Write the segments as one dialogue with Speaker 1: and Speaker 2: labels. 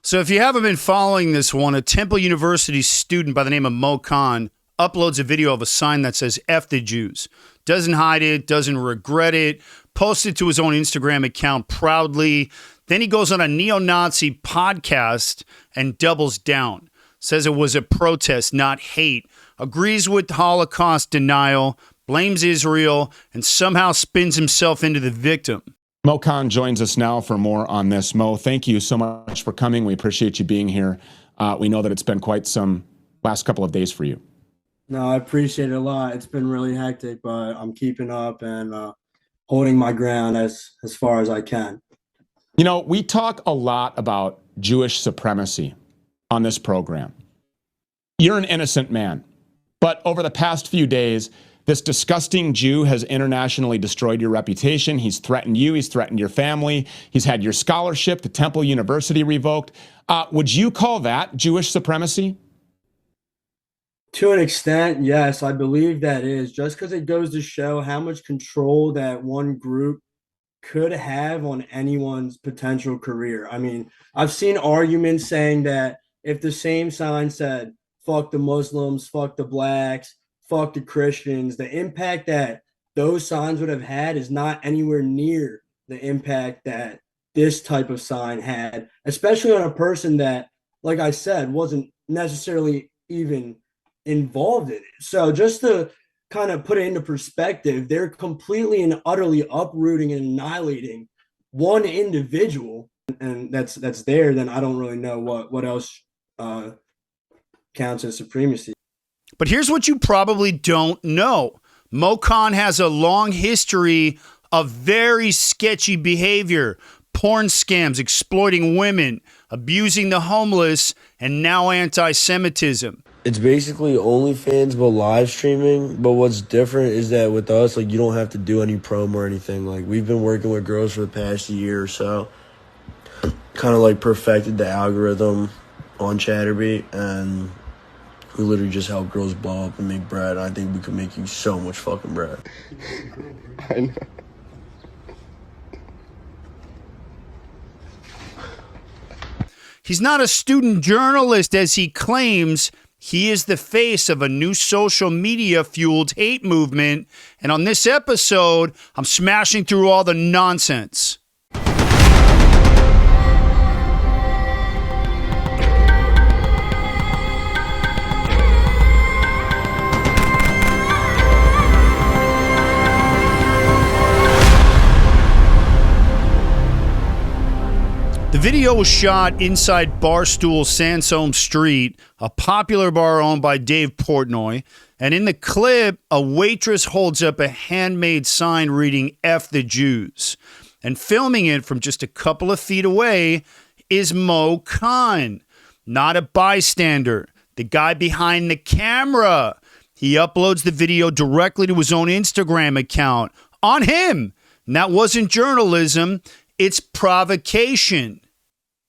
Speaker 1: So if you haven't been following this one, a Temple University student by the name of Mo Khan uploads a video of a sign that says F the Jews. Doesn't hide it, doesn't regret it, posts it to his own Instagram account proudly. Then he goes on a neo-Nazi podcast and doubles down. Says it was a protest, not hate. Agrees with Holocaust denial, blames Israel, and somehow spins himself into the victim.
Speaker 2: Mo Khan joins us now for more on this. Mo, thank you so much for coming. We appreciate you being here. We know that it's been quite some last couple of days for you.
Speaker 3: No, I appreciate it a lot. It's been really hectic, but I'm keeping up and holding my ground as far as I can.
Speaker 2: You know, we talk a lot about Jewish supremacy on this program. You're an innocent man, but over the past few days, this disgusting Jew has internationally destroyed your reputation. He's threatened you. He's threatened your family. He's had your scholarship to Temple University revoked. Would you call that Jewish supremacy?
Speaker 3: To an extent, yes, I believe that is. Just because it goes to show how much control that one group could have on anyone's potential career. I mean, I've seen arguments saying that if the same sign said, fuck the Muslims, fuck the blacks, fuck the Christians, the impact that those signs would have had is not anywhere near the impact that this type of sign had, especially on a person that, like I said, wasn't necessarily even involved in it. So just to kind of put it into perspective, they're completely and utterly uprooting and annihilating one individual, and that's there. Then I don't really know what else counts as supremacy.
Speaker 1: But here's what you probably don't know. Mo Khan has a long history of very sketchy behavior, porn scams, exploiting women, abusing the homeless, and now anti-Semitism.
Speaker 4: It's basically OnlyFans but live streaming, but what's different is that with us, like, you don't have to do any promo or anything. Like, we've been working with girls for the past year or so, kind of like perfected the algorithm on Chatterbait, and we literally just help girls blow up and make bread. I think we could make you so much fucking bread.
Speaker 5: I know.
Speaker 1: He's not a student journalist, as he claims. He is the face of a new social media-fueled hate movement. And on this episode, I'm smashing through all the nonsense. The video was shot inside Barstool Sansome Street, a popular bar owned by Dave Portnoy. And in the clip, a waitress holds up a handmade sign reading F the Jews. And filming it from just a couple of feet away is Mo Khan, not a bystander, the guy behind the camera. He uploads the video directly to his own Instagram account. On him. And that wasn't journalism, it's provocation.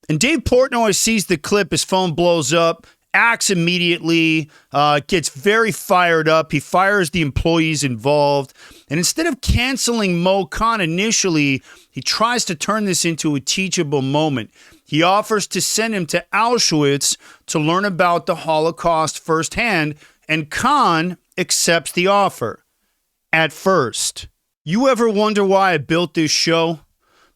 Speaker 1: And Dave Portnoy sees the clip, his phone blows up, acts immediately, gets very fired up. He fires the employees involved. And instead of canceling Mo Khan initially, he tries to turn this into a teachable moment. He offers to send him to Auschwitz to learn about the Holocaust firsthand, and Khan accepts the offer. At first. You ever wonder why I built this show?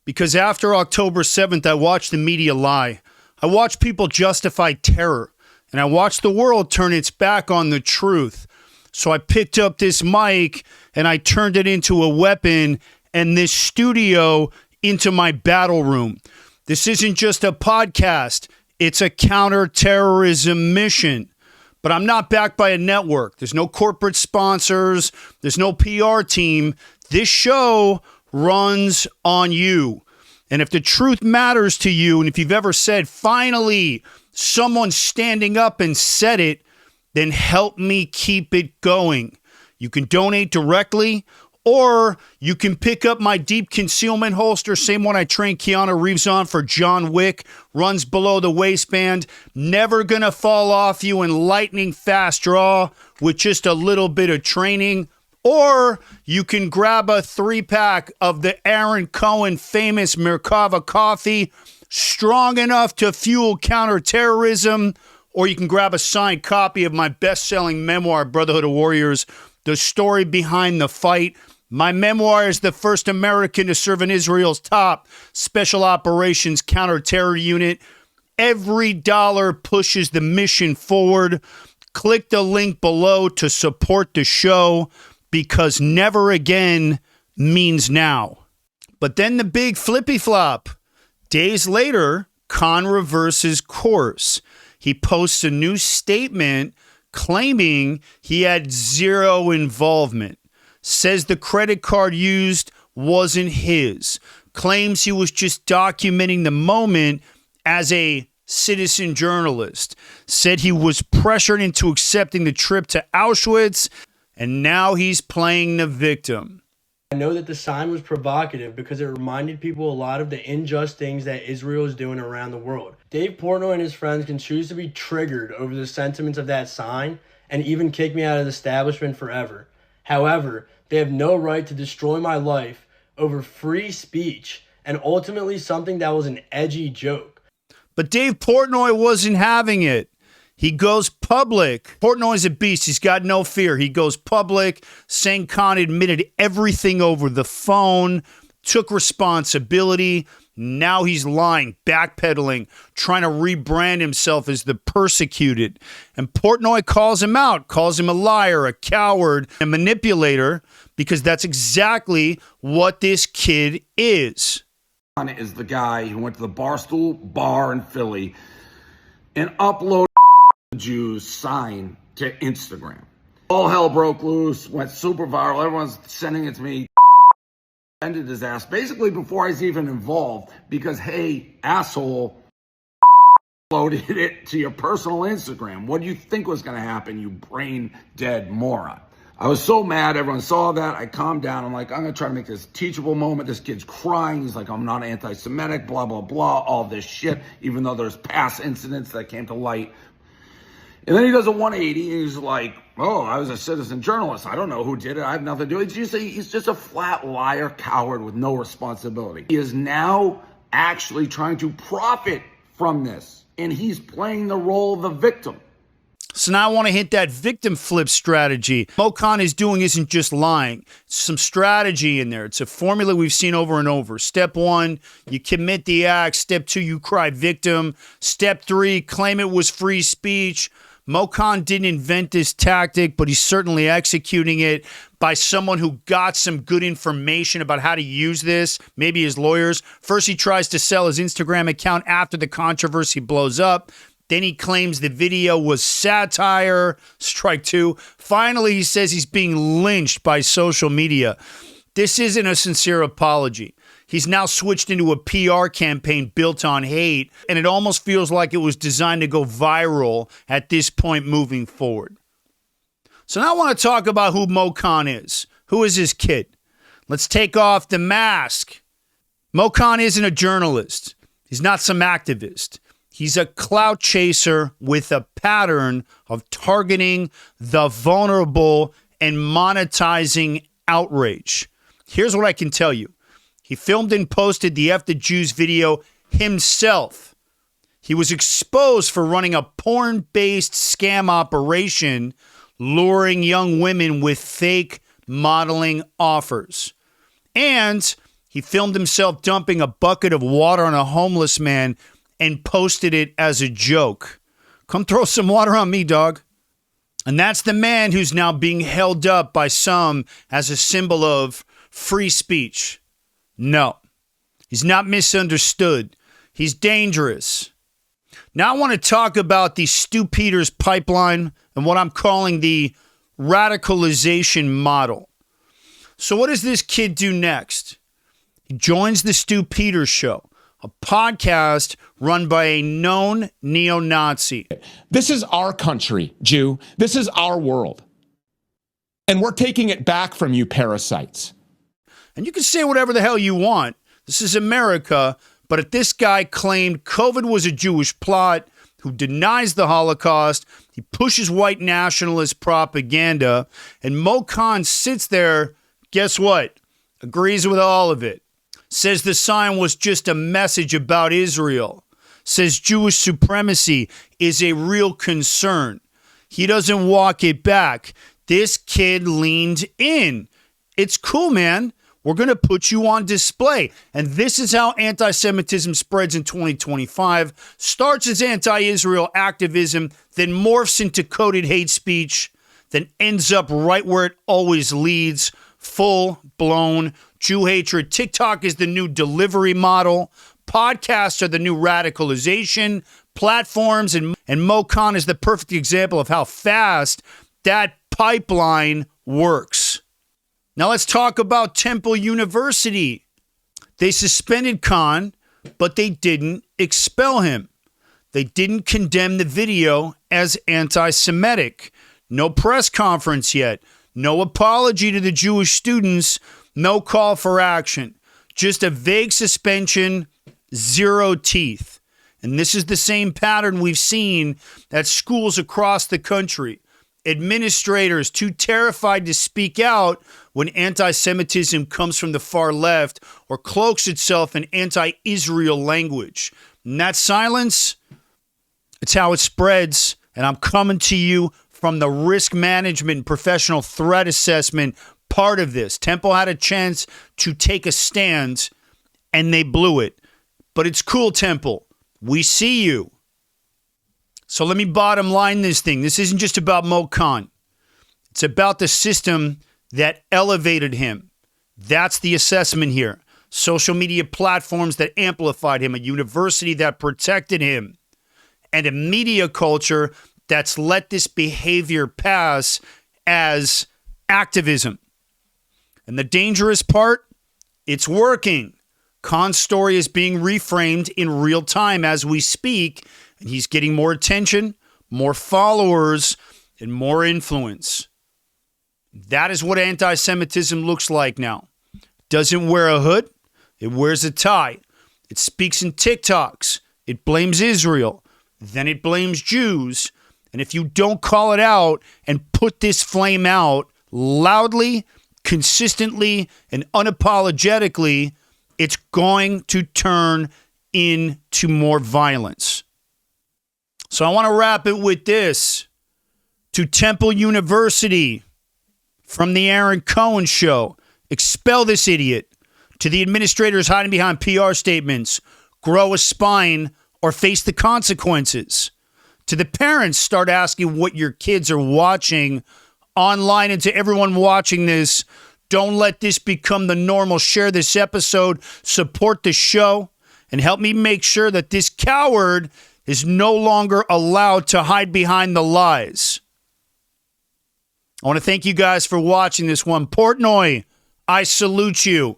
Speaker 1: Because after October 7th, I watched the media lie. I watched people justify terror. And I watched the world turn its back on the truth. So I picked up this mic and I turned it into a weapon, and this studio into my battle room. This isn't just a podcast. It's a counterterrorism mission. But I'm not backed by a network. There's no corporate sponsors. There's no PR team. This show runs on you. And if the truth matters to you, and if you've ever said, finally, someone's standing up and said it, then help me keep it going. You can donate directly, or you can pick up my deep concealment holster, same one I trained Keanu Reeves on for John Wick, runs below the waistband, never gonna fall off you in lightning fast draw with just a little bit of training. Or you can grab a 3-pack of the Aaron Cohen famous Merkava coffee, strong enough to fuel counterterrorism, or you can grab a signed copy of my best-selling memoir, Brotherhood of Warriors, The Story Behind the Fight. My memoir is the first American to serve in Israel's top special operations counterterror unit. Every dollar pushes the mission forward. Click the link below to support the show, because never again means now. But then the big flippy flop. Days later, Con reverses course. He posts a new statement claiming he had zero involvement. Says the credit card used wasn't his. Claims he was just documenting the moment as a citizen journalist. Said he was pressured into accepting the trip to Auschwitz, and now he's playing the victim.
Speaker 3: I know that the sign was provocative because it reminded people a lot of the unjust things that Israel is doing around the world. Dave Portnoy and his friends can choose to be triggered over the sentiments of that sign and even kick me out of the establishment forever. However, they have no right to destroy my life over free speech and ultimately something that was an edgy joke.
Speaker 1: But Dave Portnoy wasn't having it. He goes public. Portnoy's a beast. He's got no fear. He goes public, saying Con admitted everything over the phone, took responsibility. Now he's lying, backpedaling, trying to rebrand himself as the persecuted. And Portnoy calls him out, calls him a liar, a coward, a manipulator, because that's exactly what this kid is.
Speaker 6: Con is the guy who went to the Barstool bar in Philly and uploaded Jews sign to Instagram. All hell broke loose, went super viral. Everyone's sending it to me. Ended his ass basically before I was even involved because, hey, asshole, loaded it to your personal Instagram. What do you think was going to happen, you brain dead moron? I was so mad. Everyone saw that. I calmed down. I'm like, I'm going to try to make this teachable moment. This kid's crying. He's like, I'm not anti-Semitic, blah, blah, blah, all this shit, even though there's past incidents that came to light. And then he does a 180. He's like, oh, I was a citizen journalist. I don't know who did it. I have nothing to do with it. He's just a flat liar, coward with no responsibility. He is now actually trying to profit from this. And he's playing the role of the victim.
Speaker 1: So now I want to hit that victim flip strategy. What Con is doing isn't just lying. It's some strategy in there. It's a formula we've seen over and over. Step 1, you commit the act. Step 2, you cry victim. Step 3, claim it was free speech. Mo Khan didn't invent this tactic, but he's certainly executing it by someone who got some good information about how to use this, maybe his lawyers. First, he tries to sell his Instagram account after the controversy blows up. Then he claims the video was satire. Strike 2. Finally, he says he's being lynched by social media. This isn't a sincere apology. He's now switched into a PR campaign built on hate, and it almost feels like it was designed to go viral at this point moving forward. So now I want to talk about who Mo Khan is. Who is this kid? Let's take off the mask. Mo Khan isn't a journalist. He's not some activist. He's a clout chaser with a pattern of targeting the vulnerable and monetizing outrage. Here's what I can tell you. He filmed and posted the F the Jews video himself. He was exposed for running a porn-based scam operation, luring young women with fake modeling offers. And he filmed himself dumping a bucket of water on a homeless man and posted it as a joke. Come throw some water on me, dog. And that's the man who's now being held up by some as a symbol of free speech. No, he's not misunderstood. He's dangerous. Now I want to talk about the Stu Peters pipeline and what I'm calling the radicalization model. So what does this kid do next? He joins the Stu Peters Show, a podcast run by a known neo-Nazi.
Speaker 2: This is our country, Jew. This is our world. And we're taking it back from you parasites.
Speaker 1: And you can say whatever the hell you want. This is America. But if this guy claimed COVID was a Jewish plot, who denies the Holocaust, he pushes white nationalist propaganda, and Mo Khan sits there, guess what? Agrees with all of it. Says the sign was just a message about Israel. Says Jewish supremacy is a real concern. He doesn't walk it back. This kid leaned in. It's cool, man. We're going to put you on display. And this is how anti-Semitism spreads in 2025. Starts as anti-Israel activism, then morphs into coded hate speech, then ends up right where it always leads, full-blown Jew hatred. TikTok is the new delivery model. Podcasts are the new radicalization. Platforms and Mo Khan is the perfect example of how fast that pipeline works. Now let's talk about Temple University. They suspended Khan, but they didn't expel him. They didn't condemn the video as anti-Semitic. No press conference yet. No apology to the Jewish students. No call for action. Just a vague suspension, zero teeth. And this is the same pattern we've seen at schools across the country. Administrators too terrified to speak out when anti-Semitism comes from the far left or cloaks itself in anti-Israel language. And that silence, it's how it spreads. And I'm coming to you from the risk management and professional threat assessment part of this. Temple had a chance to take a stand and they blew it. But it's cool, Temple. We see you. So let me bottom line this thing. This isn't just about Mo Khan. It's about the system that elevated him. That's the assessment here. Social media platforms that amplified him, a university that protected him, and a media culture that's let this behavior pass as activism. And the dangerous part, it's working. Khan's story is being reframed in real time as we speak, and he's getting more attention, more followers, and more influence. That is what anti-Semitism looks like now. Doesn't wear a hood, it wears a tie. It speaks in TikToks. It blames Israel. Then it blames Jews. And if you don't call it out and put this flame out loudly, consistently, and unapologetically, it's going to turn into more violence. So I want to wrap it with this. To Temple University, from the Aaron Cohen show, expel this idiot. To the administrators hiding behind PR statements, grow a spine or face the consequences. To the parents, start asking what your kids are watching online. And to everyone watching this, don't let this become the normal. Share this episode, support the show, and help me make sure that this coward is no longer allowed to hide behind the lies. I want to thank you guys for watching this one. Portoi, I salute you.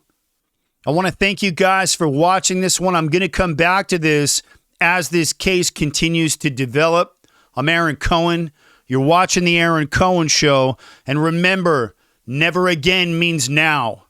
Speaker 1: I want to thank you guys for watching this one. I'm going to come back to this as this case continues to develop. I'm Aaron Cohen. You're watching the Aaron Cohen Show. And remember, never again means now.